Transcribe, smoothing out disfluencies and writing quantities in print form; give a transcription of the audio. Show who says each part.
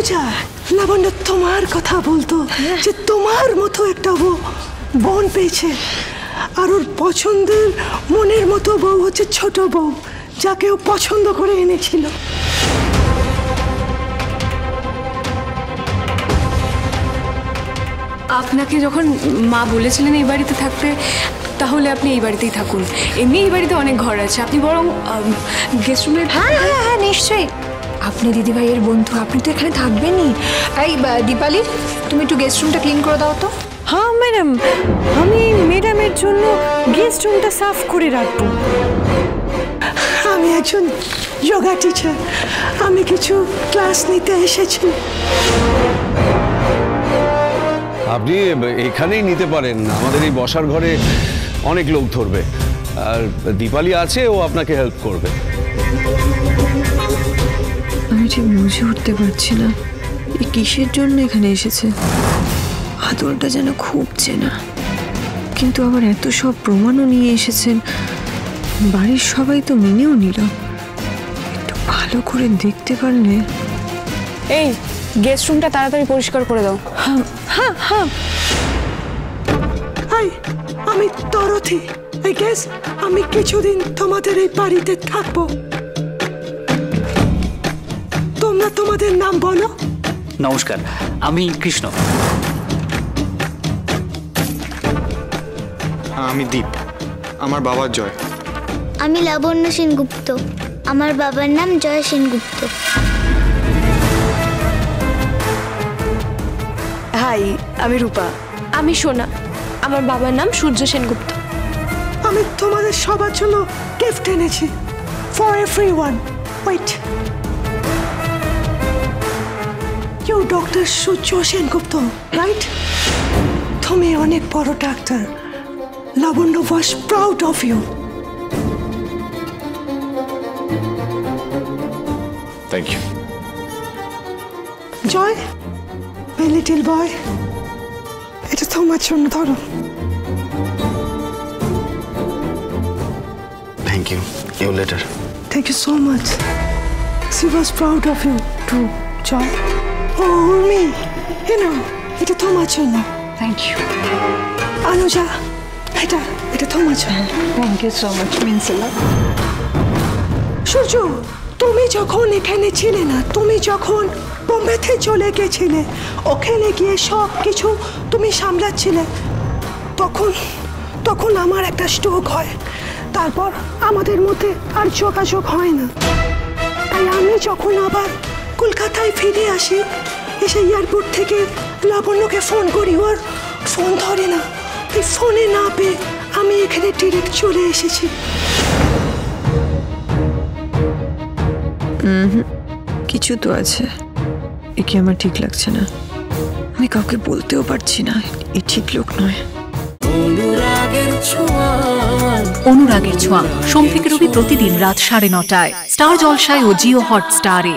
Speaker 1: অনুজা, লাবণ্য তোমার কথা বলতো যে তোমার মতো একটা বোন পেয়েছে, আর ওর পছন্দের মনের মতো বউ হচ্ছে ছোট বউ, যাকে ও পছন্দ করে এনেছিল।
Speaker 2: আপনাকে যখন মা বলেছিলেন এই বাড়িতে থাকতে, তাহলে আপনি এই বাড়িতেই থাকুন। এমনি এই বাড়িতে অনেক ঘর আছে, আপনি বরং গেস্ট রুমে।
Speaker 3: হ্যাঁ হ্যাঁ হ্যাঁ নিশ্চয়ই, আপনি দিদিভাইয়ের বন্ধু, আপনি তো এখানে থাকবেনই। এই দীপালি, তুমি একটু গেস্ট রুমটা ক্লিন করে দাও তো।
Speaker 4: হ্যাঁ ম্যাডাম, আমি ম্যাডামের জন্য গেস্ট রুমটা সাফ করে রাখবো।
Speaker 1: আমি একজন যোগা টিচার, আমি কিছু ক্লাস নিতে এসেছি।
Speaker 5: আপনি এখানেই নিতে পারেন, আমাদের এই বসার ঘরে অনেক লোক ধরবে, আর দীপালি আছে, ও আপনাকে হেল্প করবে।
Speaker 4: আমি ঠিক বুঝে উঠতে পারছি না এই কিসের জন্য এখানে এসেছে। আদলটা যেন খুব চেনা, কিন্তু আবার এত সব প্রমাণও নিয়ে এসেছেন। বাড়ির সবাই তো মেনেও নিল, একটু ভালো করে দেখতে পারলে।
Speaker 2: এই গেস্ট রুমটা তাড়াতাড়ি পরিষ্কার করে দাও।
Speaker 4: হ্যাঁ হ্যাঁ হ্যাঁ।
Speaker 1: আমি তরথি, আই গেস আমি কিছুদিন তোমাদের এই বাড়িতে থাকবো। তোমরা তোমাদের নাম বলো।
Speaker 6: নমস্কার, আমি কৃষ্ণ।
Speaker 7: আমি দীপ, আমার বাবার জয়।
Speaker 8: আমি লাবণ্য সেনগুপ্ত, আমার বাবার নাম জয় সেনগুপ্ত।
Speaker 9: হাই, আমি রূপা। আমি সোনা, আমার বাবার নাম সূর্য সেনগুপ্ত।
Speaker 1: আমি তোমাদের সবার জন্য গিফট এনেছি, for everyone. Wait, you doctor Surya Sengupta, right? তুমি অনেক বড় ডাক্তার। Labanya was proud of you.
Speaker 7: Thank you.
Speaker 1: Joy, my little boy, এটা তোমার জন্য, ধরো।
Speaker 7: Thank you, you letter.
Speaker 1: Thank you so much. She was proud of you too, Joy. Oh, me. You know, এটা তোমার জন্য।
Speaker 4: থ্যাংক ইউ
Speaker 1: অনুজা, এটা তোমার জন্য।
Speaker 4: Thank you so much, means a lot.
Speaker 1: Surya, তুমি যখন এখানে ছিলে না, তুমি যখন বোম্বেতে চলে গেছিলে, ওখানে গিয়ে সব কিছু তুমি সামলাচ্ছিলে, তখন আমার একটা স্ট্রোক হয়। তারপর আমাদের মধ্যে আর যোগাযোগ হয় না। তাই আমি যখন আবার কলকাতায় ফিরে আসি, এসে এয়ারপোর্ট থেকে লাবণ্যকে ফোন করি, ওর ফোন ধরে না। এই ফোনে না পেয়ে আমি এখানে ডিরেক্ট চলে এসেছি।
Speaker 4: কিছু তো আছে, একে আমার ঠিক লাগছে না। আমি কাউকে বলতেও পারছি না, এ ঠিক লোক নয়।
Speaker 10: অনুরাগের ছোঁয়া, সোম থেকে রবি প্রতিদিন রাত 9:30টায় স্টার জলসায় ও জিও হটস্টারে।